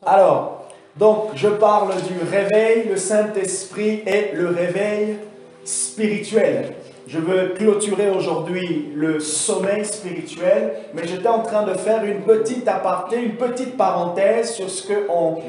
Alors, donc, je parle du réveil, le Saint-Esprit et le réveil spirituel. Je veux clôturer aujourd'hui le sommeil spirituel, mais j'étais en train de faire une petite aparté, une petite parenthèse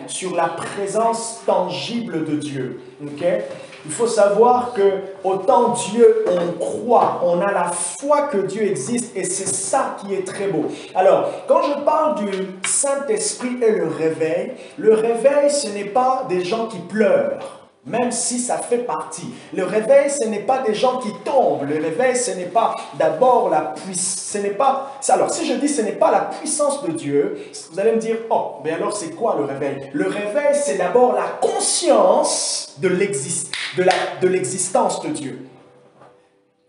sur la présence tangible de Dieu. Okay? Il faut savoir que autant Dieu, on croit, on a la foi que Dieu existe et c'est ça qui est très beau. Alors, quand je parle du Saint-Esprit et le réveil, ce n'est pas des gens qui pleurent. Même si ça fait partie. Le réveil, ce n'est pas des gens qui tombent. Le réveil, ce n'est pas d'abord la puissance. Alors, si je dis ce n'est pas la puissance de Dieu, vous allez me dire, oh, mais alors c'est quoi le réveil? Le réveil, c'est d'abord la conscience de l'existence de Dieu.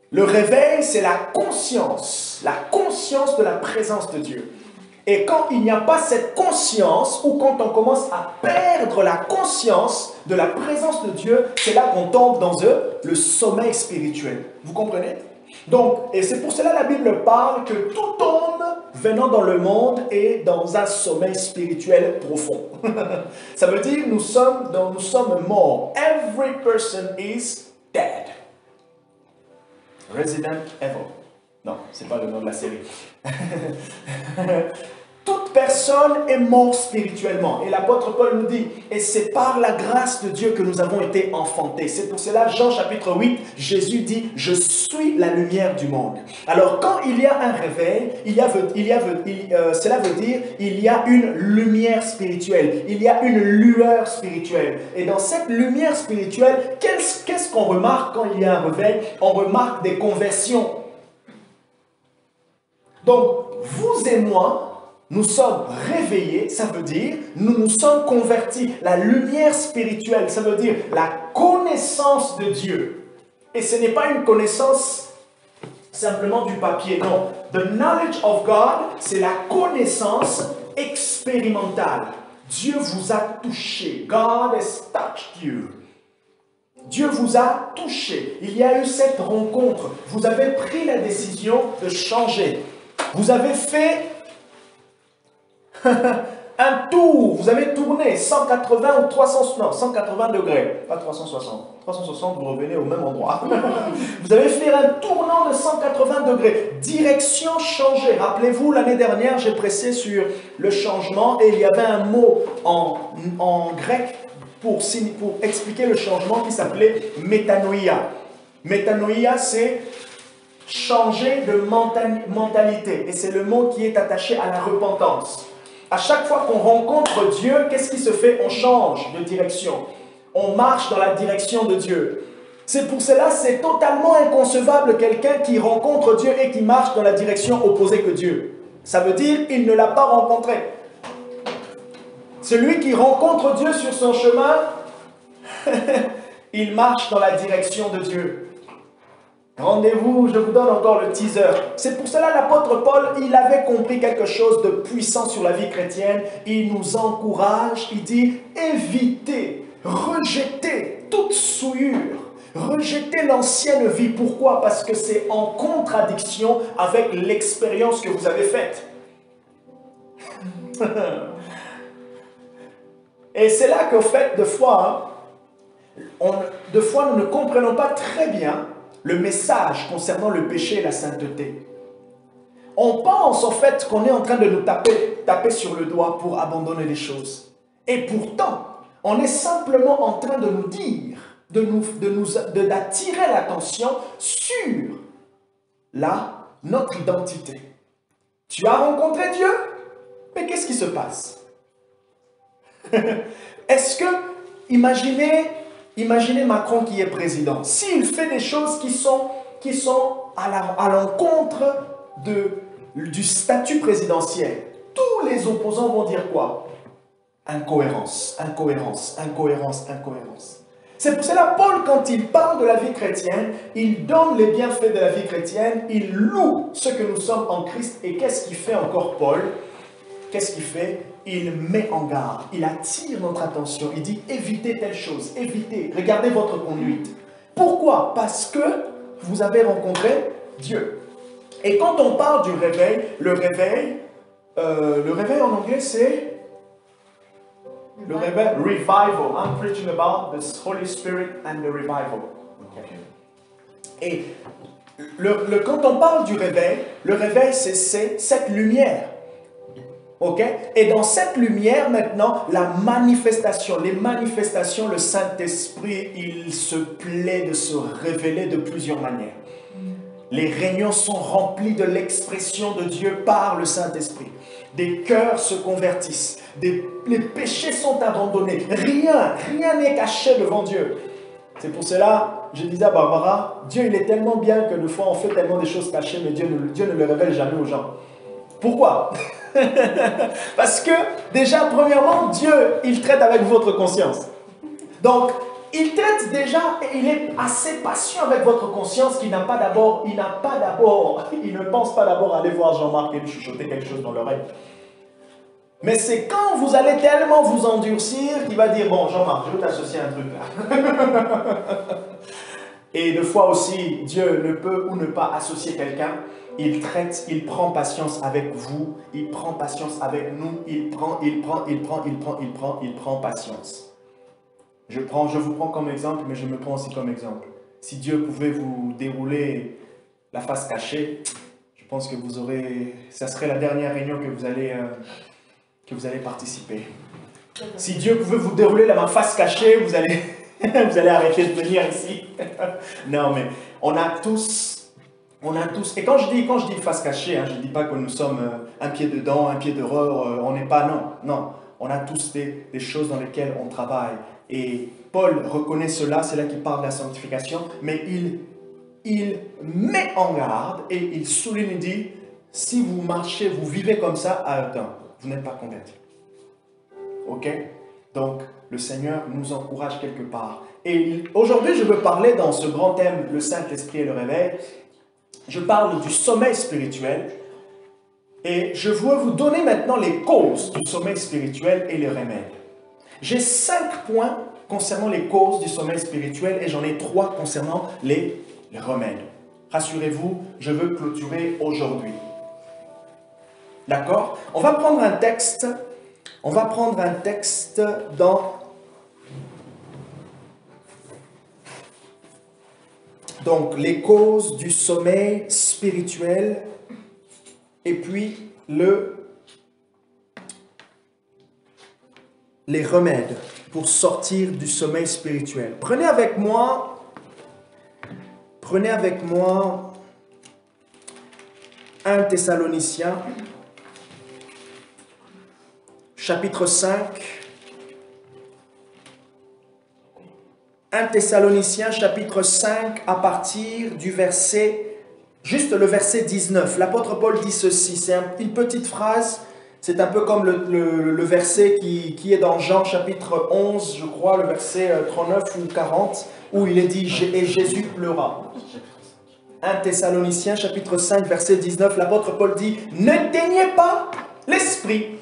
Le réveil, c'est la conscience de la présence de Dieu. Et quand il n'y a pas cette conscience, ou quand on commence à perdre la conscience de la présence de Dieu, c'est là qu'on tombe dans le sommeil spirituel. Vous comprenez? Donc, et c'est pour cela que la Bible parle que tout homme venant dans le monde est dans un sommeil spirituel profond. Ça veut dire nous sommes morts. Every person is dead. Resident Evil. Non, ce n'est pas le nom de la série. Toute personne est morte spirituellement. Et l'apôtre Paul nous dit, et c'est par la grâce de Dieu que nous avons été enfantés. C'est pour cela, Jean chapitre 8, Jésus dit, je suis la lumière du monde. Alors quand il y a un réveil, cela veut dire, il y a une lumière spirituelle. Il y a une lueur spirituelle. Et dans cette lumière spirituelle, qu'est-ce qu'on remarque quand il y a un réveil? On remarque des conversions. Donc, vous et moi, nous sommes réveillés, ça veut dire nous nous sommes convertis. La lumière spirituelle, ça veut dire la connaissance de Dieu. Et ce n'est pas une connaissance simplement du papier, non. The knowledge of God, c'est la connaissance expérimentale. Dieu vous a touché. God has touched you. Dieu vous a touché. Il y a eu cette rencontre. Vous avez pris la décision de changer. Vous avez fait un tour, vous avez tourné 180 ou 180 degrés, pas 360. 360, vous revenez au même endroit. Vous avez fait un tournant de 180 degrés, direction changée. Rappelez-vous, l'année dernière, j'ai pressé sur le changement et il y avait un mot en grec pour expliquer le changement qui s'appelait métanoïa. Métanoïa, c'est changer de mentalité. Et c'est le mot qui est attaché à la repentance. À chaque fois qu'on rencontre Dieu, qu'est-ce qui se fait? On change de direction. On marche dans la direction de Dieu. C'est pour cela, c'est totalement inconcevable quelqu'un qui rencontre Dieu et qui marche dans la direction opposée que Dieu. Ça veut dire qu'il ne l'a pas rencontré. Celui qui rencontre Dieu sur son chemin, il marche dans la direction de Dieu. Rendez-vous, je vous donne encore le teaser. C'est pour cela l'apôtre Paul, il avait compris quelque chose de puissant sur la vie chrétienne. Il nous encourage, il dit, évitez, rejetez toute souillure. Rejetez l'ancienne vie. Pourquoi? Parce que c'est en contradiction avec l'expérience que vous avez faite. Et c'est là qu'au fait, de fois, nous ne comprenons pas très bien le message concernant le péché et la sainteté. On pense en fait qu'on est en train de nous taper sur le doigt pour abandonner les choses. Et pourtant, on est simplement en train de nous dire, d'attirer l'attention sur notre identité. Tu as rencontré Dieu, mais qu'est-ce qui se passe? Est-ce que, imaginez Macron qui est président. S'il fait des choses qui sont à l'encontre du statut présidentiel, tous les opposants vont dire quoi? Incohérence, incohérence, incohérence, incohérence. C'est pour cela, Paul, quand il parle de la vie chrétienne, il donne les bienfaits de la vie chrétienne, il loue ce que nous sommes en Christ. Et qu'est-ce qu'il fait encore, Paul? Qu'est-ce qu'il fait? Il met en garde, il attire notre attention, il dit évitez telle chose, évitez, regardez votre conduite. Pourquoi? Parce que vous avez rencontré Dieu. Et quand on parle du réveil, le réveil en anglais c'est Le réveil, revival. I'm preaching about the Holy Spirit and the revival. Okay. Et quand on parle du réveil, le réveil, c'est cette lumière. Ok? Et dans cette lumière, maintenant, les manifestations, le Saint-Esprit, il se plaît de se révéler de plusieurs manières. Les réunions sont remplies de l'expression de Dieu par le Saint-Esprit. Des cœurs se convertissent. Les péchés sont abandonnés. Rien n'est caché devant Dieu. C'est pour cela, je disais à Barbara, Dieu il est tellement bien que des fois on fait tellement des choses cachées, mais Dieu ne le révèle jamais aux gens. Pourquoi? Parce que déjà, premièrement, Dieu, il traite avec votre conscience. Donc, il traite déjà, et il est assez patient avec votre conscience qu'il n'a pas d'abord, il ne pense pas d'abord aller voir Jean-Marc et lui chuchoter quelque chose dans l'oreille. Mais c'est quand vous allez tellement vous endurcir qu'il va dire, bon Jean-Marc, je vais t'associer à un truc là. Et des fois aussi, Dieu ne peut ou ne pas associer quelqu'un. Il traite, il prend patience avec vous, il prend patience avec nous, il prend patience. Je vous prends comme exemple, mais je me prends aussi comme exemple. Si Dieu pouvait vous dérouler la face cachée, je pense que ça serait la dernière réunion que vous allez participer. Si Dieu pouvait vous dérouler la face cachée, vous allez arrêter de venir ici. Non, mais on a tous, et quand je dis face cachée, je ne dis pas que nous sommes un pied dedans, un pied dehors, on n'est pas, non. On a tous des choses dans lesquelles on travaille. Et Paul reconnaît cela, c'est là qu'il parle de la sanctification, mais il met en garde et il souligne, il dit, si vous marchez, vous vivez comme ça, vous n'êtes pas converti. Ok? Donc, le Seigneur nous encourage quelque part. Et aujourd'hui, je veux parler dans ce grand thème, le Saint-Esprit et le réveil. Je parle du sommeil spirituel. Et je veux vous donner maintenant les causes du sommeil spirituel et les remèdes. J'ai 5 points concernant les causes du sommeil spirituel et j'en ai 3 concernant les remèdes. Rassurez-vous, je veux clôturer aujourd'hui. D'accord? On va prendre un texte dans... Donc, les causes du sommeil spirituel et puis les remèdes pour sortir du sommeil spirituel. Prenez avec moi 1 Thessaloniciens, chapitre 5. 1 Thessaloniciens, chapitre 5, à partir du verset, juste le verset 19. L'apôtre Paul dit ceci, c'est une petite phrase, c'est un peu comme le verset qui est dans Jean chapitre 11, je crois, le verset 39 ou 40, où il est dit « Et Jésus pleura ». 1 Thessaloniciens, chapitre 5, verset 19, l'apôtre Paul dit « N'éteignez pas l'esprit ».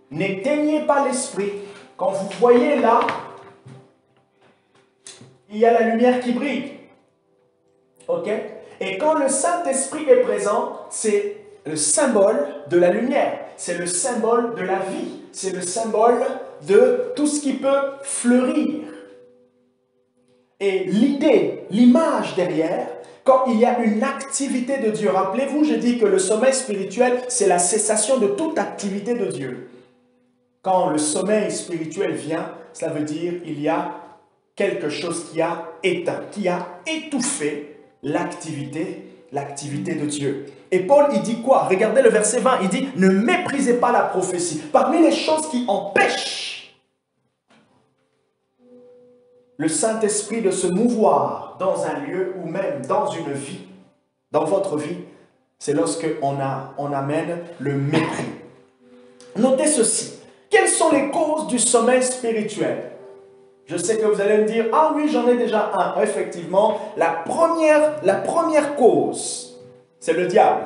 N'éteignez pas l'esprit. Quand vous voyez là, il y a la lumière qui brille. Ok? Et quand le Saint-Esprit est présent, c'est le symbole de la lumière. C'est le symbole de la vie. C'est le symbole de tout ce qui peut fleurir. Et l'idée, l'image derrière, quand il y a une activité de Dieu. Rappelez-vous, j'ai dit que le sommeil spirituel, c'est la cessation de toute activité de Dieu. Quand le sommeil spirituel vient, cela veut dire qu'il y a quelque chose qui a éteint, qui a étouffé l'activité de Dieu. Et Paul, il dit quoi? Regardez le verset 20, il dit « Ne méprisez pas la prophétie. » Parmi les choses qui empêchent le Saint-Esprit de se mouvoir dans un lieu ou même dans une vie, dans votre vie, c'est lorsque on amène le mépris. Notez ceci. Quelles sont les causes du sommeil spirituel? Je sais que vous allez me dire, ah oui, j'en ai déjà un. Effectivement, la première cause, c'est le diable.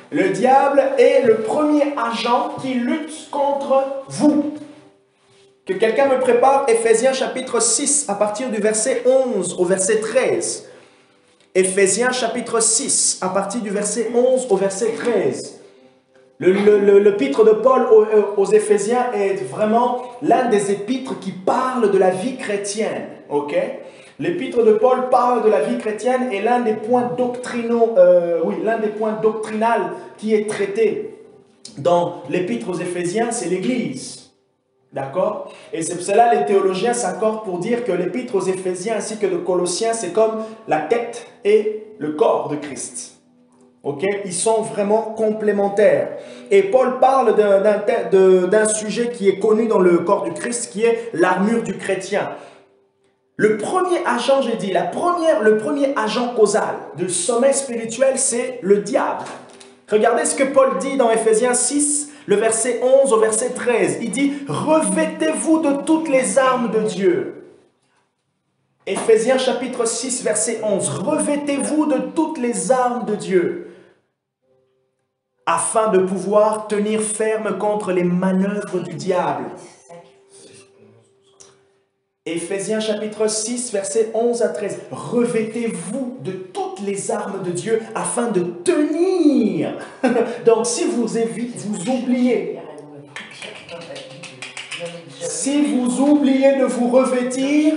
Le diable est le premier agent qui lutte contre vous. Que quelqu'un me prépare Éphésiens chapitre 6 à partir du verset 11 au verset 13. Éphésiens chapitre 6 à partir du verset 11 au verset 13. L'épître de Paul aux Éphésiens est vraiment l'un des épîtres qui parle de la vie chrétienne. Ok? L'épître de Paul parle de la vie chrétienne et l'un des points doctrinaux, l'un des points doctrinaux qui est traité dans l'épître aux Éphésiens, c'est l'Église. D'accord? Et c'est pour cela les théologiens s'accordent pour dire que l'épître aux Éphésiens ainsi que de Colossiens, c'est comme la tête et le corps de Christ. Ok, ils sont vraiment complémentaires. Et Paul parle d'un sujet qui est connu dans le corps du Christ, qui est l'armure du chrétien. Le premier agent, j'ai dit, le premier agent causal du sommet spirituel, c'est le diable. Regardez ce que Paul dit dans Éphésiens 6, le verset 11 au verset 13. Il dit, revêtez-vous de toutes les armes de Dieu. Éphésiens chapitre 6, verset 11. Revêtez-vous de toutes les armes de Dieu, afin de pouvoir tenir ferme contre les manœuvres du diable. Éphésiens chapitre 6, versets 11 à 13. Revêtez-vous de toutes les armes de Dieu afin de tenir. Donc si vous oubliez de vous revêtir,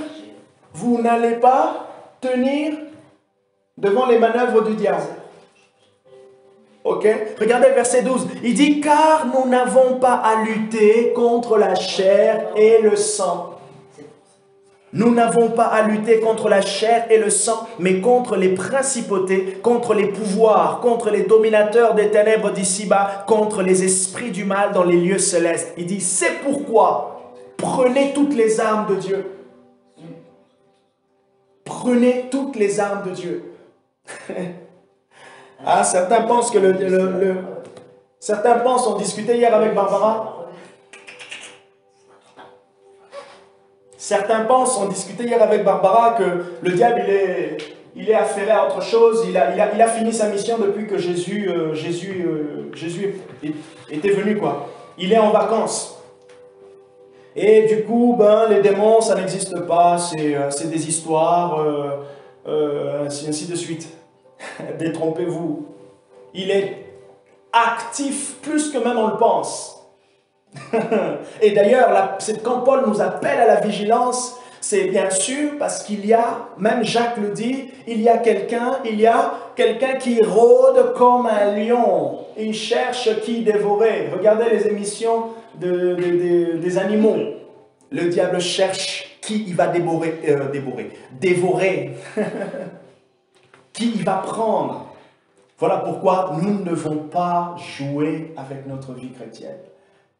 vous n'allez pas tenir devant les manœuvres du diable. Ok? Regardez le verset 12. Il dit, car nous n'avons pas à lutter contre la chair et le sang. Nous n'avons pas à lutter contre la chair et le sang, mais contre les principautés, contre les pouvoirs, contre les dominateurs des ténèbres d'ici-bas, contre les esprits du mal dans les lieux célestes. Il dit, c'est pourquoi prenez toutes les armes de Dieu. Prenez toutes les armes de Dieu. Ah, certains pensent que certains pensent, on discutait hier avec Barbara. Certains pensent, on discutait hier avec Barbara, que le diable, il est affairé à autre chose. Il a fini sa mission depuis que Jésus était venu, quoi. Il est en vacances. Et du coup, les démons, ça n'existe pas. C'est des histoires, ainsi de suite. Détrompez-vous. Il est actif plus que même on le pense. Et d'ailleurs, quand Paul nous appelle à la vigilance, c'est bien sûr parce qu'il y a, même Jacques le dit, il y a quelqu'un qui rôde comme un lion. Il cherche qui dévorer. Regardez les émissions des animaux. Le diable cherche qui il va dévorer. Qui il va prendre. Voilà pourquoi nous ne devons pas jouer avec notre vie chrétienne.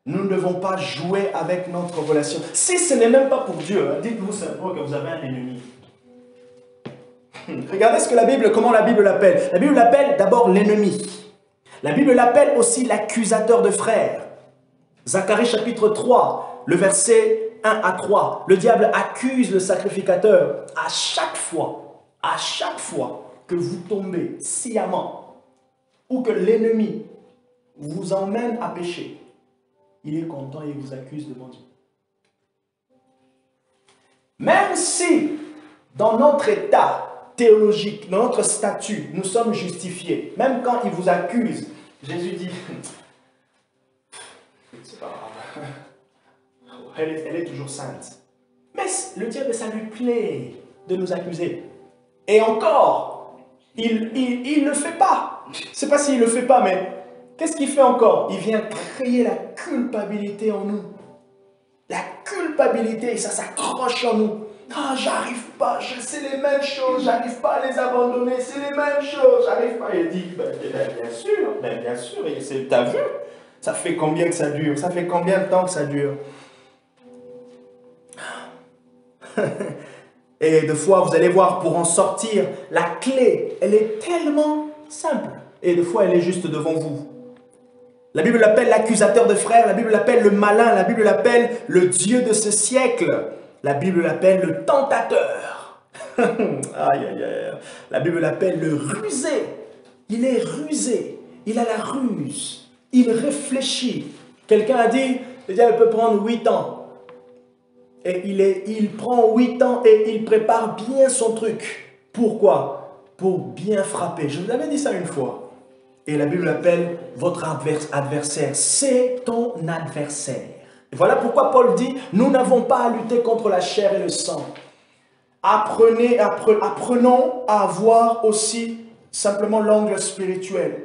Nous ne devons pas jouer avec notre relation. Si ce n'est même pas pour Dieu, dites-vous simplement que vous avez un ennemi. Regardez comment la Bible l'appelle. La Bible l'appelle d'abord l'ennemi. La Bible l'appelle aussi l'accusateur de frères. Zacharie chapitre 3, le verset 1 à 3. Le diable accuse le sacrificateur à chaque fois que vous tombez sciemment ou que l'ennemi vous emmène à pécher. Il est content et il vous accuse devant Dieu. Même si, dans notre état théologique, dans notre statut, nous sommes justifiés, même quand il vous accuse, Jésus dit, c'est pas grave, elle est toujours sainte. Mais le diable, ça lui plaît de nous accuser. Et encore, il ne le fait pas. Je ne sais pas s'il ne le fait pas, mais qu'est-ce qu'il fait encore? Il vient créer la culpabilité en nous. La culpabilité, ça s'accroche en nous. Ah, j'arrive pas, c'est les mêmes choses, j'arrive pas à les abandonner, c'est les mêmes choses, j'arrive pas. Il dit, bien sûr, t'as vu? Ça fait combien que ça dure? Ça fait combien de temps que ça dure? Et des fois, vous allez voir, pour en sortir, la clé, elle est tellement simple. Et des fois, elle est juste devant vous. La Bible l'appelle l'accusateur de frères, la Bible l'appelle le malin, la Bible l'appelle le Dieu de ce siècle, la Bible l'appelle le tentateur. Aïe, aïe, aïe. La Bible l'appelle le rusé. Il est rusé, il a la ruse, il réfléchit. Quelqu'un a dit, le diable peut prendre 8 ans. Et il prend 8 ans et il prépare bien son truc. Pourquoi? Pour bien frapper. Je vous avais dit ça une fois. Et la Bible l'appelle votre adversaire. C'est ton adversaire. Et voilà pourquoi Paul dit, nous n'avons pas à lutter contre la chair et le sang. Apprenons à avoir aussi simplement l'angle spirituel.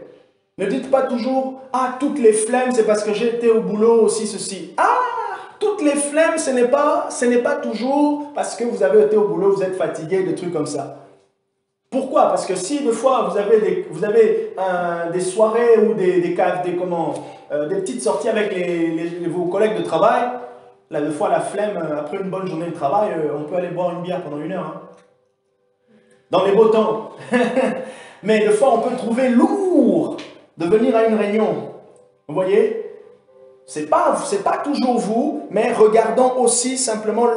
Ne dites pas toujours, ah, toutes les flemmes, c'est parce que j'ai été au boulot aussi, ceci. Ah, toutes les flemmes, ce n'est pas toujours parce que vous avez été au boulot, vous êtes fatigué, des trucs comme ça. Pourquoi? Parce que si des fois vous avez des soirées ou des petites sorties avec vos collègues de travail, là, des fois la flemme, après une bonne journée de travail, on peut aller boire une bière pendant 1 heure. Hein. Dans les beaux temps. Mais des fois on peut trouver lourd de venir à une réunion. Vous voyez? C'est pas toujours vous, mais regardons aussi simplement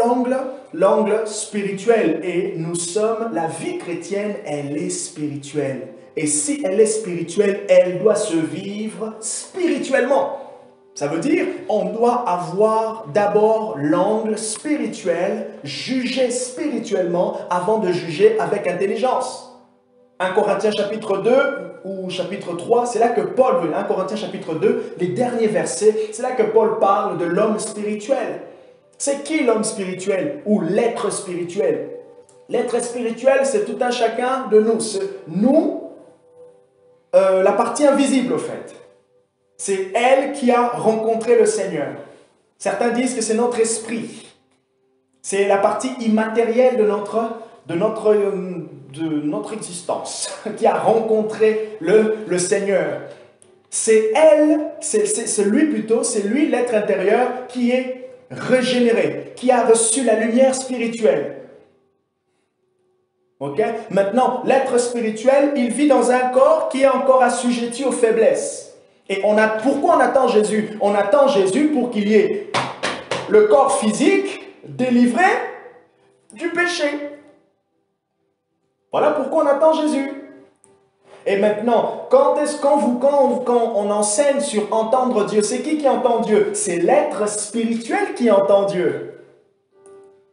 l'angle spirituel. Et nous sommes, la vie chrétienne, elle est spirituelle. Et si elle est spirituelle, elle doit se vivre spirituellement. Ça veut dire, on doit avoir d'abord l'angle spirituel, juger spirituellement avant de juger avec intelligence. 1 Corinthiens chapitre 2 ou chapitre 3, c'est là que Paul, 1 Corinthiens chapitre 2, les derniers versets, c'est là que Paul parle de l'homme spirituel. C'est qui l'homme spirituel ou l'être spirituel? L'être spirituel, c'est tout un chacun de nous. Nous, la partie invisible au fait. C'est elle qui a rencontré le Seigneur. Certains disent que c'est notre esprit. C'est la partie immatérielle de notre existence qui a rencontré le Seigneur. C'est lui l'être intérieur qui est régénéré, qui a reçu la lumière spirituelle. Ok? Maintenant, l'être spirituel, il vit dans un corps qui est encore assujetti aux faiblesses. Et pourquoi on attend Jésus? On attend Jésus pour qu'il y ait le corps physique délivré du péché. Voilà pourquoi on attend Jésus. Et maintenant, quand on enseigne sur entendre Dieu, c'est qui entend Dieu? C'est l'être spirituel qui entend Dieu.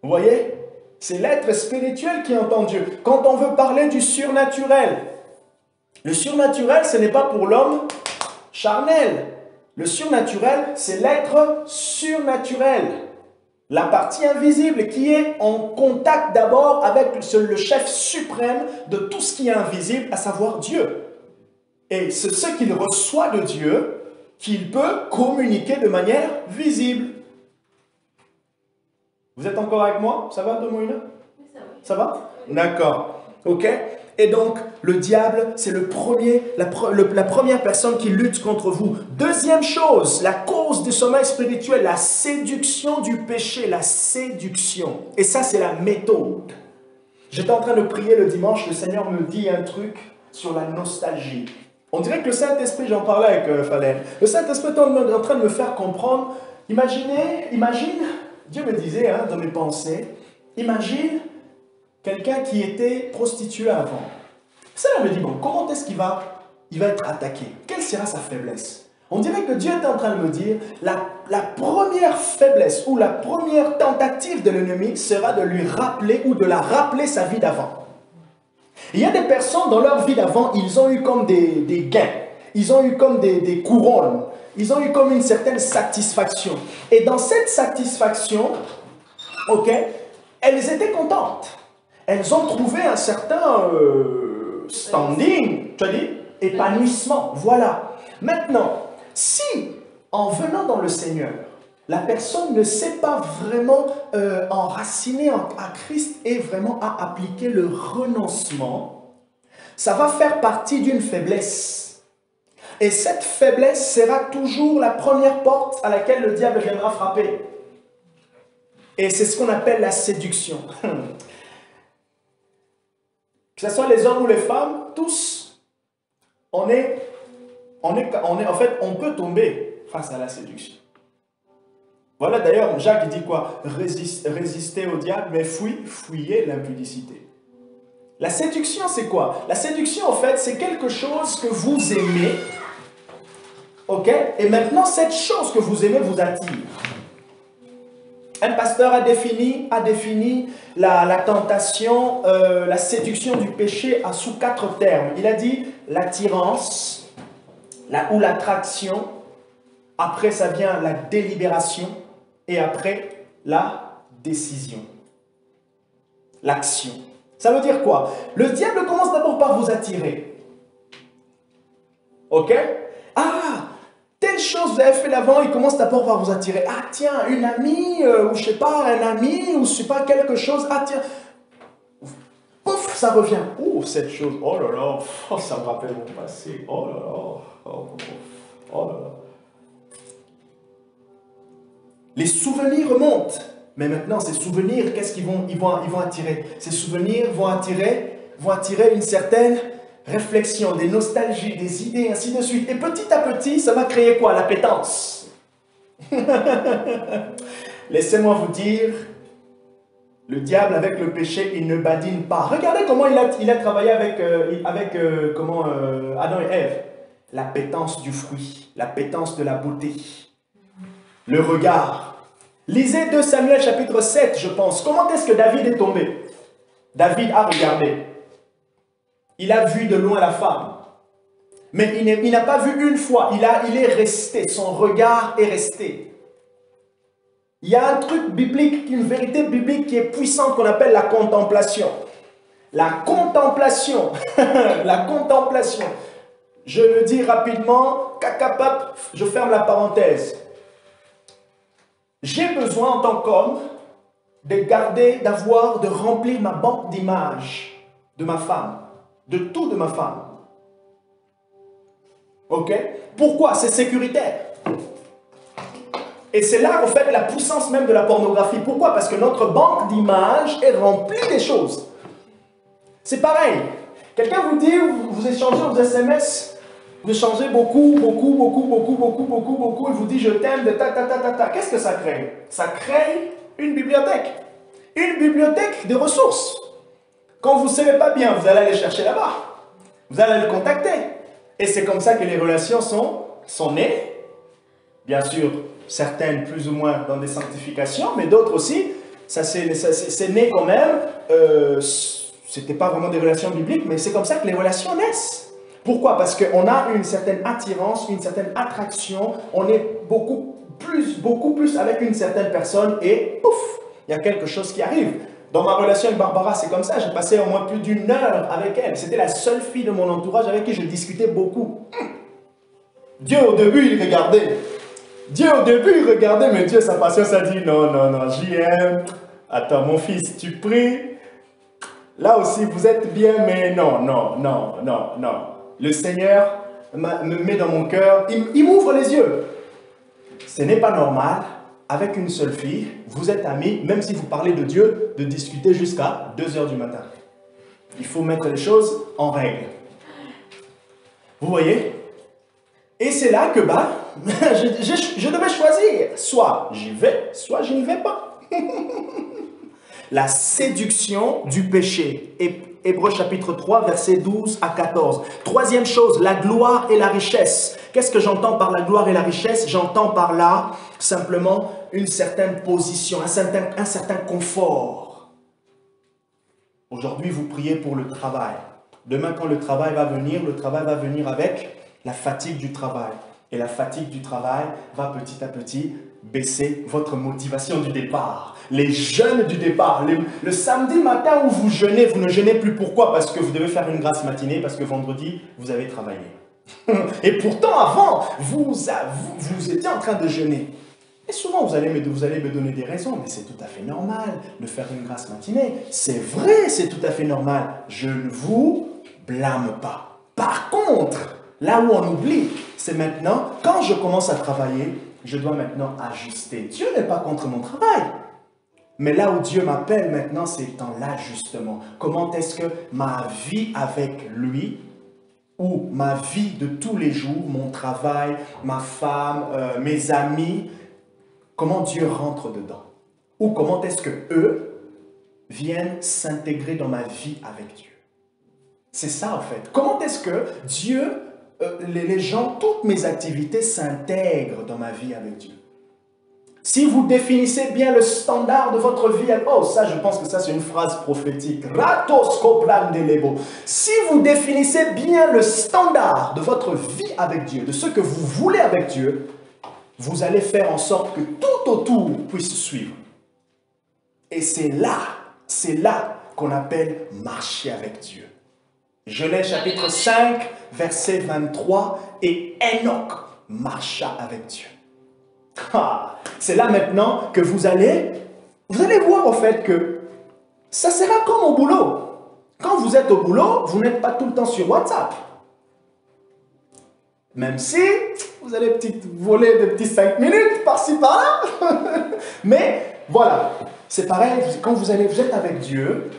Vous voyez? C'est l'être spirituel qui entend Dieu. Quand on veut parler du surnaturel, le surnaturel, ce n'est pas pour l'homme charnel. Le surnaturel, c'est l'être surnaturel. La partie invisible qui est en contact d'abord avec le chef suprême de tout ce qui est invisible, à savoir Dieu. Et c'est ce qu'il reçoit de Dieu qu'il peut communiquer de manière visible. Vous êtes encore avec moi? Ça va, Domoïna? Ça va? D'accord. Ok. Et donc, le diable, c'est la première personne qui lutte contre vous. Deuxième chose, la cause du sommeil spirituel, la séduction du péché, la séduction. Et ça, c'est la méthode. J'étais en train de prier le dimanche, le Seigneur me dit un truc sur la nostalgie. On dirait que le Saint-Esprit, j'en parlais avec Falène, le Saint-Esprit est en train de me faire comprendre. Imagine, Dieu me disait dans mes pensées, imagine quelqu'un qui était prostitué avant. Ça me dit, bon, comment est-ce qu'il va être attaqué? Quelle sera sa faiblesse? On dirait que Dieu est en train de me dire, la première faiblesse ou la première tentative de l'ennemi sera de lui rappeler ou de la rappeler sa vie d'avant. Il y a des personnes dans leur vie d'avant, ils ont eu comme des gains, ils ont eu comme des couronnes, ils ont eu comme une certaine satisfaction. Et dans cette satisfaction, ok, elles étaient contentes. Elles ont trouvé un certain standing, tu as dit, épanouissement. Voilà. Maintenant, si en venant dans le Seigneur, la personne ne s'est pas vraiment enracinée à Christ et vraiment à appliquer le renoncement, ça va faire partie d'une faiblesse. Et cette faiblesse sera toujours la première porte à laquelle le diable viendra frapper. Et c'est ce qu'on appelle la séduction. Que ce soit les hommes ou les femmes, tous, en fait, on peut tomber face à la séduction. Voilà d'ailleurs, Jacques dit quoi? Résistez au diable, mais fuyez l'impudicité. La séduction, c'est quoi? La séduction, en fait, c'est quelque chose que vous aimez, ok? Et maintenant, cette chose que vous aimez vous attire. Un pasteur a défini la tentation, la séduction du péché sous 4 termes. Il a dit l'attirance, là où l'attraction, après ça vient la délibération et après la décision, l'action. Ça veut dire quoi? Le diable commence d'abord par vous attirer. Ok? Ah, telle chose vous avez fait d'avant, il commence d'abord par vous attirer. Ah tiens, une amie, ou je sais pas, un ami, ou je sais pas, quelque chose. Ah tiens, pouf, ça revient. Oh, cette chose, oh là là, oh, ça me rappelle mon passé. Oh là là, oh là là. Les souvenirs remontent. Mais maintenant, ces souvenirs, qu'est-ce qu'ils vont, ils vont attirer? Ces souvenirs vont attirer une certaine réflexion, des nostalgies, des idées, ainsi de suite. Et petit à petit, ça va créer quoi? L'appétence. Laissez-moi vous dire, le diable avec le péché, il ne badine pas. Regardez comment il a travaillé avec Adam et Ève. L'appétence du fruit, l'appétence de la beauté, le regard. Lisez 2 Samuel chapitre 7, je pense. Comment est-ce que David est tombé? David a regardé. Il a vu de loin la femme. Mais il n'a pas vu une fois. Il est resté. Son regard est resté. Il y a un truc biblique, une vérité biblique qui est puissante qu'on appelle la contemplation. La contemplation. La contemplation. Je le dis rapidement. Cacapap, je ferme la parenthèse. J'ai besoin en tant qu'homme de garder, de remplir ma banque d'images de ma femme, de tout de ma femme. Ok? Pourquoi? C'est sécuritaire. Et c'est là, en fait, la puissance même de la pornographie. Pourquoi? Parce que notre banque d'images est remplie des choses. C'est pareil. Quelqu'un vous dit, vous échangez vos SMS, vous échangez beaucoup, il vous dit je t'aime, de ta. Qu'est-ce que ça crée? Ça crée une bibliothèque. Une bibliothèque de ressources. Quand vous ne savez pas bien, vous allez aller chercher là-bas. Vous allez le contacter. Et c'est comme ça que les relations sont nées. Bien sûr, certaines plus ou moins dans des sanctifications, mais d'autres aussi, c'est né quand même. C'était pas vraiment des relations bibliques, mais c'est comme ça que les relations naissent. Pourquoi? Parce qu'on a une certaine attirance, une certaine attraction, on est beaucoup plus avec une certaine personne et pouf, il y a quelque chose qui arrive. Dans ma relation avec Barbara, c'est comme ça, j'ai passé au moins plus d'1 heure avec elle. C'était la seule fille de mon entourage avec qui je discutais beaucoup. Dieu au début, il regardait. Mais Dieu, sa patience a dit, non, j'y aime. Attends, mon fils, tu pries. Là aussi, vous êtes bien, mais non. Le Seigneur me met dans mon cœur, il m'ouvre les yeux. Ce n'est pas normal, avec une seule fille, vous êtes amis, même si vous parlez de Dieu, de discuter jusqu'à 2 heures du matin. Il faut mettre les choses en règle. Vous voyez? Et c'est là que, je devais choisir. Soit j'y vais, soit je n'y vais pas. La séduction du péché. Hébreux chapitre 3, versets 12 à 14. Troisième chose, la gloire et la richesse. Qu'est-ce que j'entends par la gloire et la richesse? J'entends par là simplement une certaine position, un certain confort. Aujourd'hui, vous priez pour le travail. Demain, quand le travail va venir avec la fatigue du travail. Et la fatigue du travail va petit à petit baisser votre motivation du départ. Les jeûnes du départ. Le samedi matin où vous jeûnez, vous ne jeûnez plus. Pourquoi? Parce que vous devez faire une grasse matinée, parce que vendredi, vous avez travaillé. Et pourtant, avant, vous étiez en train de jeûner. Et souvent, vous allez me donner des raisons, mais c'est tout à fait normal de faire une grasse matinée. C'est vrai, c'est tout à fait normal. Je ne vous blâme pas. Par contre, là où on oublie, c'est maintenant, quand je commence à travailler, je dois maintenant ajuster. Dieu n'est pas contre mon travail. Mais là où Dieu m'appelle maintenant, c'est dans l'ajustement. Comment est-ce que ma vie avec lui, ou ma vie de tous les jours, mon travail, ma femme, mes amis, comment Dieu rentre dedans? Ou comment est-ce que eux viennent s'intégrer dans ma vie avec Dieu? C'est ça en fait. Comment est-ce que Dieu, les gens, toutes mes activités s'intègrent dans ma vie avec Dieu? Si vous définissez bien le standard de votre vie, oh ça je pense que ça c'est une phrase prophétique. Ratos koplandelebo. Si vous définissez bien le standard de votre vie avec Dieu, de ce que vous voulez avec Dieu, vous allez faire en sorte que tout autour puisse suivre. Et c'est là qu'on appelle marcher avec Dieu. Genèse chapitre 5, verset 23, et Enoch marcha avec Dieu. C'est là maintenant que vous allez voir au fait que ça sera comme au boulot. Quand vous êtes au boulot, vous n'êtes pas tout le temps sur WhatsApp. Même si vous allez voler des petits 5 minutes par-ci par-là. Mais voilà, c'est pareil, quand vous êtes avec Dieu,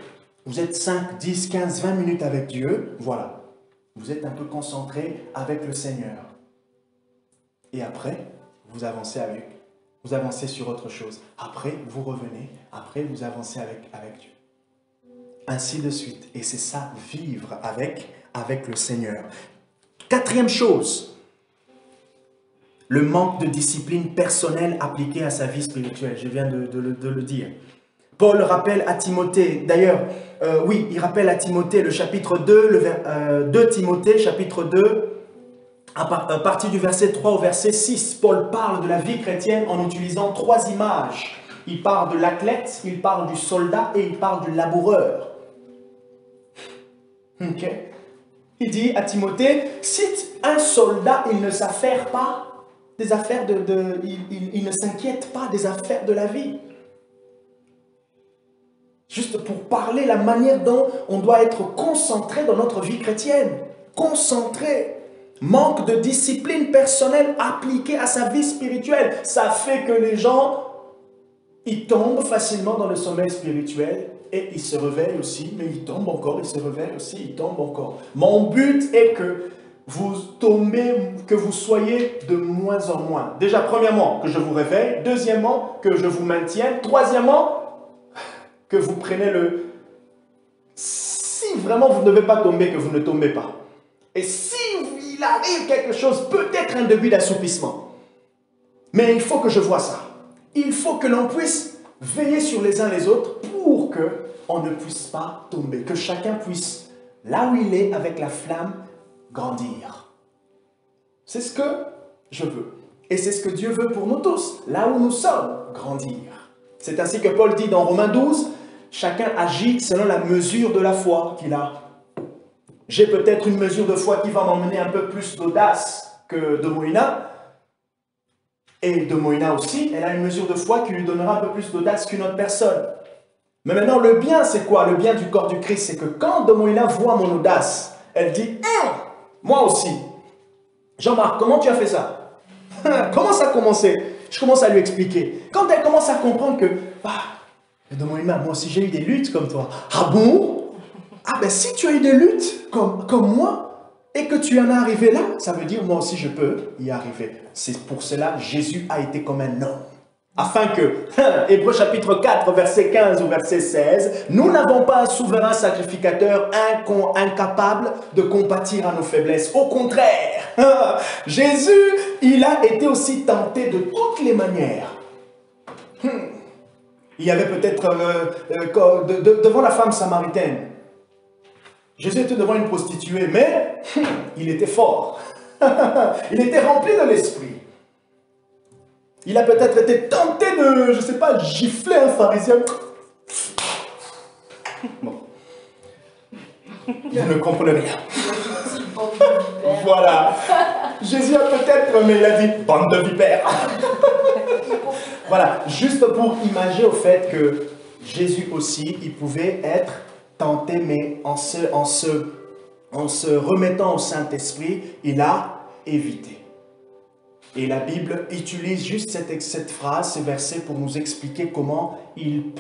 vous êtes 5, 10, 15, 20 minutes avec Dieu, voilà. Vous êtes un peu concentré avec le Seigneur. Et après, vous avancez sur autre chose. Après, vous revenez. Après, vous avancez avec Dieu. Ainsi de suite. Et c'est ça, vivre avec le Seigneur. Quatrième chose, le manque de discipline personnelle appliquée à sa vie spirituelle. Je viens de le dire. Paul rappelle à Timothée, d'ailleurs, il rappelle à Timothée le chapitre 2, 2 Timothée, chapitre 2, à partir du verset 3 au verset 6, Paul parle de la vie chrétienne en utilisant 3 images. Il parle de l'athlète, il parle du soldat et il parle du laboureur. Ok. Il dit à Timothée, si un soldat, il ne s'affaire pas des affaires il ne s'inquiète pas des affaires de la vie. Juste pour parler la manière dont on doit être concentré dans notre vie chrétienne. Concentré. Manque de discipline personnelle appliquée à sa vie spirituelle. Ça fait que les gens, ils tombent facilement dans le sommeil spirituel et ils se réveillent aussi, mais ils tombent encore, ils se réveillent aussi, ils tombent encore. Mon but est que vous tombez, que vous soyez de moins en moins. Déjà, premièrement, que je vous réveille. Deuxièmement, que je vous maintienne. Troisièmement, que vous preniez le... Si vraiment vous ne devez pas tomber, que vous ne tombez pas. Et si il arrive quelque chose, peut-être un début d'assoupissement. Mais il faut que je vois ça. Il faut que l'on puisse veiller sur les uns les autres pour qu'on ne puisse pas tomber. Que chacun puisse, là où il est, avec la flamme, grandir. C'est ce que je veux. Et c'est ce que Dieu veut pour nous tous. Là où nous sommes, grandir. C'est ainsi que Paul dit dans Romains 12, chacun agit selon la mesure de la foi qu'il a. J'ai peut-être une mesure de foi qui va m'emmener un peu plus d'audace que de Moïna. Et de Moïna aussi, elle a une mesure de foi qui lui donnera un peu plus d'audace qu'une autre personne. Mais maintenant, le bien, c'est quoi? Le bien du corps du Christ, c'est que quand de Moïna voit mon audace, elle dit « moi aussi ». Jean-Marc, comment tu as fait ça? Comment ça a commencé? Je commence à lui expliquer. Quand elle commence à comprendre que de Moïna, moi aussi j'ai eu des luttes comme toi. Ah bon? Ah ben si tu as eu des luttes comme moi et que tu en es arrivé là, ça veut dire moi aussi je peux y arriver. C'est pour cela Jésus a été comme un homme. Afin que, Hébreux chapitre 4, verset 15 ou verset 16, nous n'avons pas un souverain sacrificateur incapable de compatir à nos faiblesses. Au contraire, Jésus, il a été aussi tenté de toutes les manières. Il y avait peut-être devant la femme samaritaine. Jésus était devant une prostituée, mais il était fort. Il était rempli de l'esprit. Il a peut-être été tenté de, je ne sais pas, gifler un pharisien. Bon. Vous ne comprenez rien. Voilà. Jésus a peut-être, mais il a dit, bande de vipères. Voilà, juste pour imager au fait que Jésus aussi, il pouvait être tenté, mais en se remettant au Saint-Esprit, il a évité. Et la Bible utilise juste cette phrase, ce verset pour nous expliquer comment il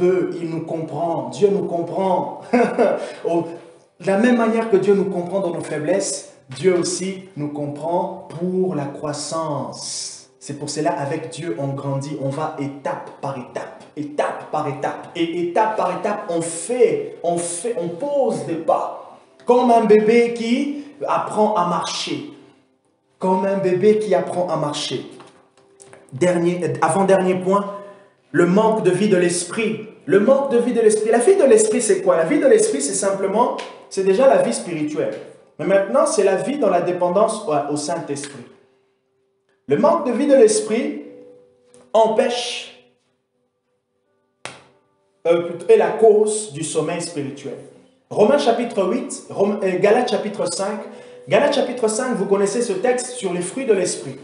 nous comprend. Dieu nous comprend. De la même manière que Dieu nous comprend dans nos faiblesses, Dieu aussi nous comprend pour la croissance. C'est pour cela, avec Dieu, on grandit, on va étape par étape. Étape par étape. Et étape par étape, on pose des pas. Comme un bébé qui apprend à marcher. Comme un bébé qui apprend à marcher. Avant-dernier point, Le manque de vie de l'esprit. Le manque de vie de l'esprit. La vie de l'esprit, c'est quoi? La vie de l'esprit, c'est simplement, c'est déjà la vie spirituelle. Mais maintenant, c'est la vie dans la dépendance au Saint-Esprit. Le manque de vie de l'esprit empêche, est la cause du sommeil spirituel. Romains chapitre 8, Galates chapitre 5. Galates chapitre 5, vous connaissez ce texte sur les fruits de l'esprit.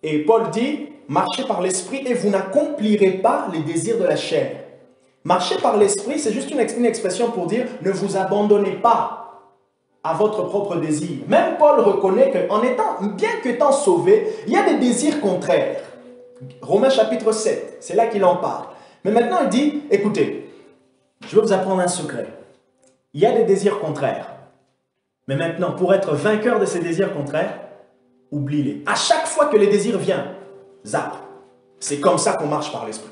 Et Paul dit, marchez par l'esprit et vous n'accomplirez pas les désirs de la chair. Marcher par l'esprit, c'est juste une expression pour dire, ne vous abandonnez pas à votre propre désir. Même Paul reconnaît que, bien qu'étant sauvé, il y a des désirs contraires. Romains chapitre 7, c'est là qu'il en parle. Mais maintenant il dit, écoutez, je vais vous apprendre un secret. Il y a des désirs contraires. Mais maintenant, pour être vainqueur de ces désirs contraires, oublie-les. À chaque fois que les désirs viennent, zap. C'est comme ça qu'on marche par l'esprit.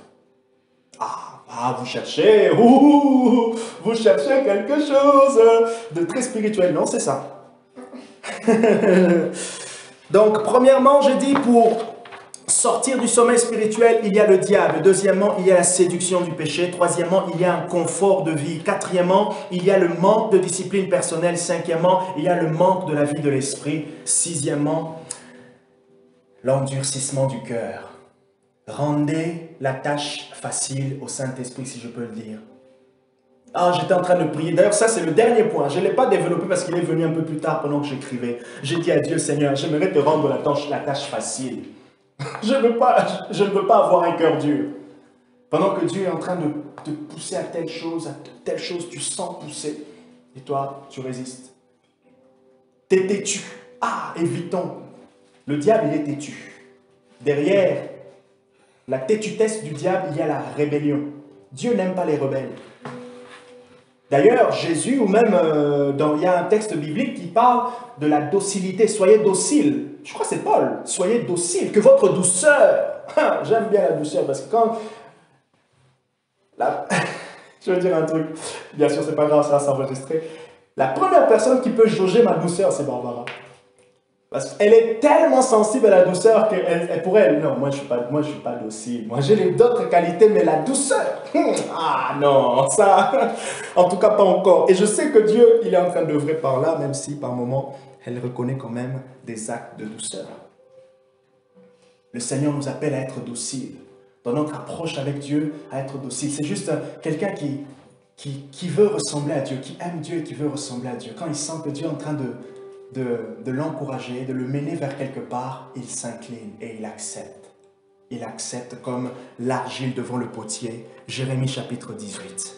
Vous cherchez quelque chose de très spirituel. Non, c'est ça. Donc, premièrement, je dis pour sortir du sommeil spirituel, il y a le diable. Deuxièmement, il y a la séduction du péché. Troisièmement, il y a un confort de vie. Quatrièmement, il y a le manque de discipline personnelle. Cinquièmement, il y a le manque de la vie de l'esprit. Sixièmement, l'endurcissement du cœur. Rendez la tâche facile au Saint-Esprit, si je peux le dire. J'étais en train de prier. D'ailleurs, ça, c'est le dernier point. Je ne l'ai pas développé parce qu'il est venu un peu plus tard pendant que j'écrivais. J'ai dit à Dieu, Seigneur, j'aimerais te rendre la tâche facile. Je ne veux pas avoir un cœur dur. Pendant que Dieu est en train de te pousser à telle chose, tu sens pousser. Et toi, tu résistes. T'es têtu. Évitons. Le diable, il est têtu. Derrière la têtutesse du diable, il y a la rébellion. Dieu n'aime pas les rebelles. D'ailleurs, Jésus, ou même, il y a un texte biblique qui parle de la docilité. Soyez docile. Je crois que c'est Paul. Soyez docile. Que votre douceur. J'aime bien la douceur parce que quand... Je veux dire un truc. Bien sûr, c'est pas grave, ça va s'enregistrer. La première personne qui peut jauger ma douceur, c'est Barbara. Parce qu'elle est tellement sensible à la douceur qu'elle pour elle, non, moi je suis pas docile. Moi j'ai d'autres qualités, mais la douceur, non, ça, en tout cas pas encore. Et je sais que Dieu, il est en train d'œuvrer par là, même si par moments, elle reconnaît quand même des actes de douceur. Le Seigneur nous appelle à être docile. Dans notre approche avec Dieu, à être docile. C'est juste quelqu'un qui veut ressembler à Dieu, qui aime Dieu et qui veut ressembler à Dieu. Quand il sent que Dieu est en train de l'encourager, de le mener vers quelque part, il s'incline et il accepte. Il accepte comme l'argile devant le potier. Jérémie chapitre 18.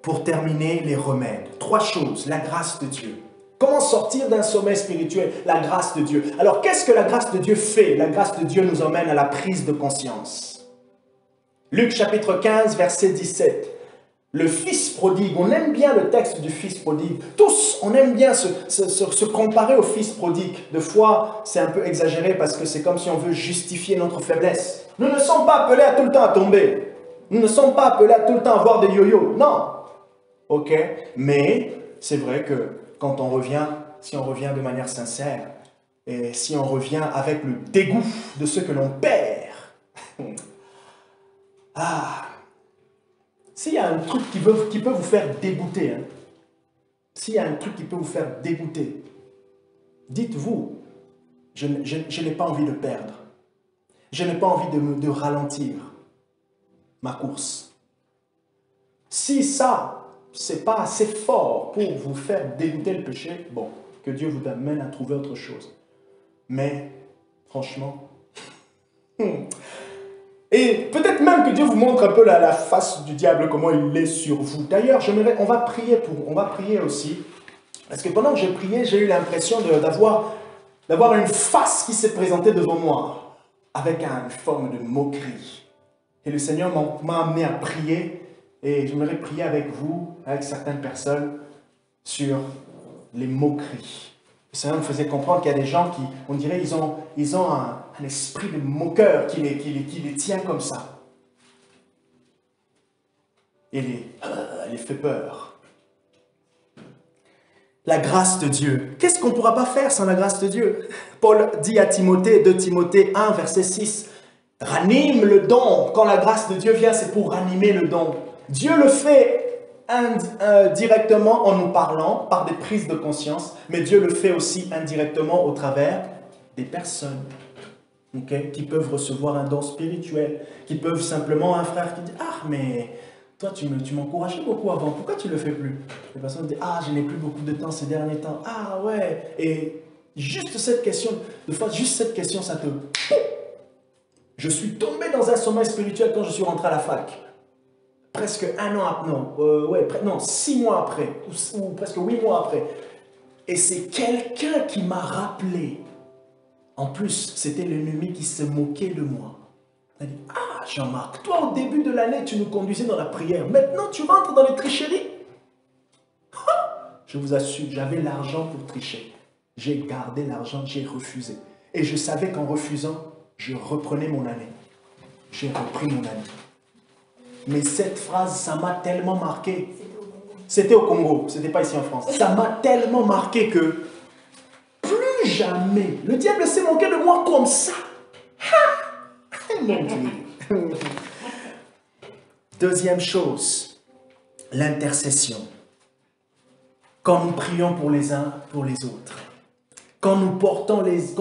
Pour terminer, les remèdes. 3 choses. La grâce de Dieu. Comment sortir d'un sommeil spirituel? La grâce de Dieu. Alors, qu'est-ce que la grâce de Dieu fait? La grâce de Dieu nous emmène à la prise de conscience. Luc chapitre 15, verset 17. Le fils prodigue, on aime bien le texte du fils prodigue. Tous, on aime bien se comparer au fils prodigue. Des fois, c'est un peu exagéré parce que c'est comme si on veut justifier notre faiblesse. Nous ne sommes pas appelés à tout le temps à tomber. Nous ne sommes pas appelés à tout le temps à avoir des yo-yo. Non. Ok. Mais c'est vrai que quand on revient, si on revient de manière sincère, et si on revient avec le dégoût de ce que l'on perd, s'il y a un truc qui peut vous faire dégoûter, s'il y a un truc qui peut vous faire dégoûter, dites-vous, je n'ai pas envie de perdre. Je n'ai pas envie de ralentir ma course. Si ça, c'est pas assez fort pour vous faire dégoûter le péché, bon, que Dieu vous amène à trouver autre chose. Mais, franchement... Et peut-être même que Dieu vous montre un peu la face du diable, comment il est sur vous. D'ailleurs, on va prier aussi. Parce que pendant que j'ai prié, j'ai eu l'impression d'avoir une face qui s'est présentée devant moi, avec une forme de moquerie. Et le Seigneur m'a amené à prier, et j'aimerais prier avec vous, avec certaines personnes, sur les moqueries. Le Seigneur me faisait comprendre qu'il y a des gens qui, on dirait, ils ont un esprit de moqueur qui les tient comme ça. Et les fait peur. La grâce de Dieu. Qu'est-ce qu'on ne pourra pas faire sans la grâce de Dieu? Paul dit à Timothée, 2 Timothée 1, verset 6, ranime le don. Quand la grâce de Dieu vient, c'est pour ranimer le don. Dieu le fait directement en nous parlant, par des prises de conscience, mais Dieu le fait aussi indirectement au travers des personnes qui peuvent recevoir un don spirituel, qui peuvent simplement, un frère qui dit « Ah, mais toi, tu m'encourageais beaucoup avant, pourquoi tu ne le fais plus ?» Les personnes disent « Ah, je n'ai plus beaucoup de temps ces derniers temps. Ah, ouais. » Et juste cette question, des fois, juste cette question, ça te... Je suis tombé dans un sommeil spirituel quand je suis rentré à la fac. Presque un an après, non, 6 mois après, ou presque 8 mois après. Et c'est quelqu'un qui m'a rappelé. En plus, c'était l'ennemi qui se moquait de moi. Il a dit, ah Jean-Marc, toi au début de l'année, tu nous conduisais dans la prière. Maintenant, tu rentres dans les tricheries. Je vous assure, j'avais l'argent pour tricher. J'ai gardé l'argent, j'ai refusé. Et je savais qu'en refusant, je reprenais mon année. J'ai repris mon année. Mais cette phrase, ça m'a tellement marqué. C'était au Congo, c'était pas ici en France. Ça m'a tellement marqué que plus jamais, le diable s'est moqué de moi comme ça. Mon Dieu. Deuxième chose, l'intercession. Quand nous prions pour les uns, pour les autres. Quand nous portons les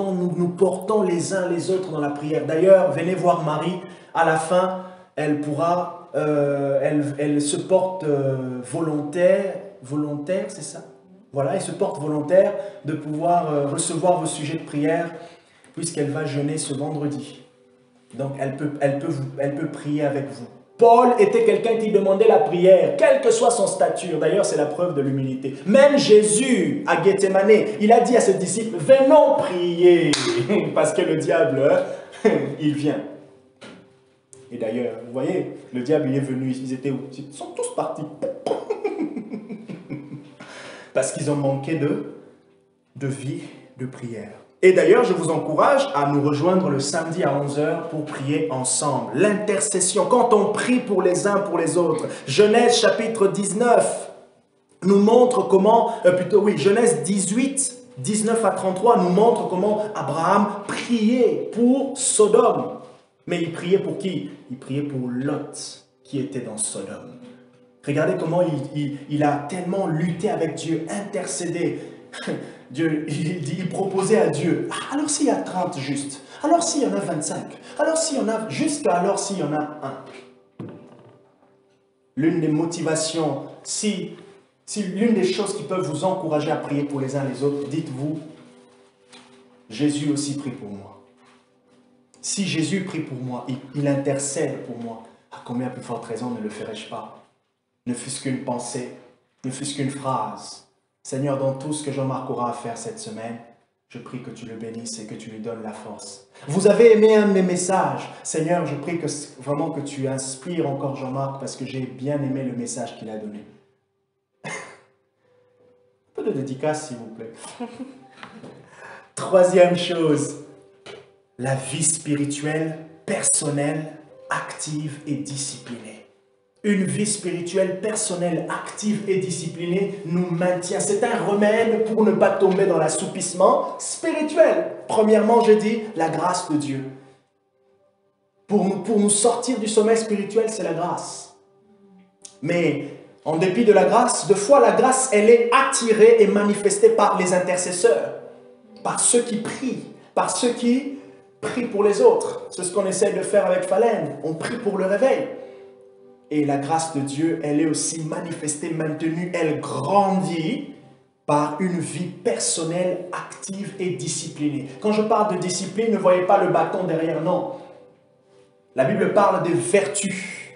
uns les autres dans la prière. D'ailleurs, venez voir Marie, à la fin, elle pourra, elle se porte volontaire, c'est ça? Voilà, elle se porte volontaire de pouvoir recevoir vos sujets de prière, puisqu'elle va jeûner ce vendredi. Donc, elle peut prier avec vous. Paul était quelqu'un qui demandait la prière, quelle que soit son stature. D'ailleurs, c'est la preuve de l'humilité. Même Jésus, à Gethsemane, il a dit à ses disciples, venons prier, parce que le diable, il vient. Et d'ailleurs, vous voyez, le diable, il est venu, ils étaient où? Ils sont tous partis. Parce qu'ils ont manqué de vie, de prière. Et d'ailleurs, je vous encourage à nous rejoindre le samedi à 11 h pour prier ensemble. L'intercession, quand on prie pour les uns pour les autres. Genèse chapitre 19 nous montre comment, Genèse 18, 19 à 33 nous montre comment Abraham priait pour Sodome. Mais il priait pour qui? Il priait pour Lot qui était dans Sodome. Regardez comment il a tellement lutté avec Dieu, intercédé. Dieu, il proposait à Dieu, alors s'il y a 30 justes, alors s'il y en a 25, alors s'il y en a, jusqu'à alors s'il y en a un. L'une des motivations, si l'une des choses qui peuvent vous encourager à prier pour les uns les autres, dites-vous, Jésus aussi prie pour moi. Si Jésus prie pour moi, il intercède pour moi, à combien plus forte raison ne le ferais-je pas? Ne fût-ce qu'une pensée, ne fût-ce qu'une phrase. Seigneur, dans tout ce que Jean-Marc aura à faire cette semaine, je prie que tu le bénisses et que tu lui donnes la force. Vous avez aimé un de mes messages. Seigneur, je prie vraiment que tu inspires encore Jean-Marc parce que j'ai bien aimé le message qu'il a donné. Un peu de dédicace, s'il vous plaît. Troisième chose, la vie spirituelle, personnelle, active et disciplinée. Une vie spirituelle, personnelle, active et disciplinée nous maintient. C'est un remède pour ne pas tomber dans l'assoupissement spirituel. Premièrement, je dis la grâce de Dieu. Pour nous sortir du sommeil spirituel, c'est la grâce. Mais en dépit de la grâce, de fois la grâce, elle est attirée et manifestée par les intercesseurs, par ceux qui prient, par ceux qui prient pour les autres. C'est ce qu'on essaie de faire avec Phalène. On prie pour le réveil. Et la grâce de Dieu, elle est aussi manifestée, maintenue, elle grandit par une vie personnelle, active et disciplinée. Quand je parle de discipline, ne voyez pas le bâton derrière, non. La Bible parle des vertus.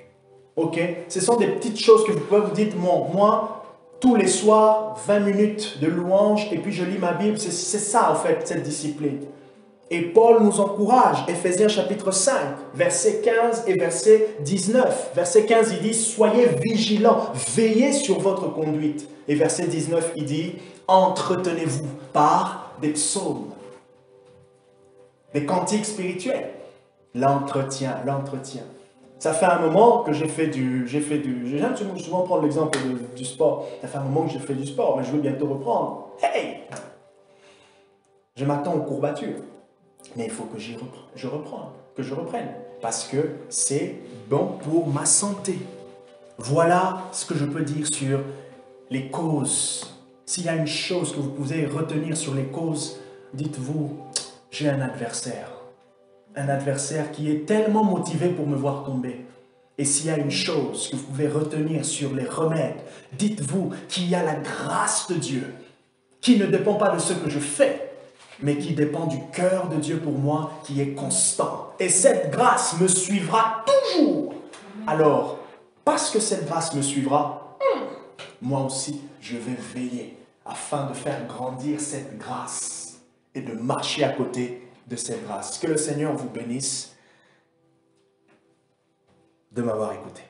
Ok? Ce sont des petites choses que vous pouvez vous dire, moi, tous les soirs, 20 minutes de louange, et puis je lis ma Bible. C'est ça, en fait, cette discipline. Et Paul nous encourage, Éphésiens chapitre 5, verset 15 et verset 19. Verset 15, il dit, soyez vigilants, veillez sur votre conduite. Et verset 19, il dit, entretenez-vous par des psaumes, des cantiques spirituels. L'entretien. Ça fait un moment que j'aime souvent prendre l'exemple du sport. Ça fait un moment que j'ai fait du sport, mais je veux bientôt reprendre. Hey! Je m'attends aux courbatures. Mais il faut que je reprenne. parce que c'est bon pour ma santé. Voilà ce que je peux dire sur les causes. S'il y a une chose que vous pouvez retenir sur les causes, dites-vous, j'ai un adversaire. Un adversaire qui est tellement motivé pour me voir tomber. Et s'il y a une chose que vous pouvez retenir sur les remèdes, dites-vous qu'il y a la grâce de Dieu, qui ne dépend pas de ce que je fais, mais qui dépend du cœur de Dieu pour moi, qui est constant. Et cette grâce me suivra toujours. Alors, parce que cette grâce me suivra, moi aussi, je vais veiller afin de faire grandir cette grâce et de marcher à côté de cette grâce. Que le Seigneur vous bénisse de m'avoir écouté.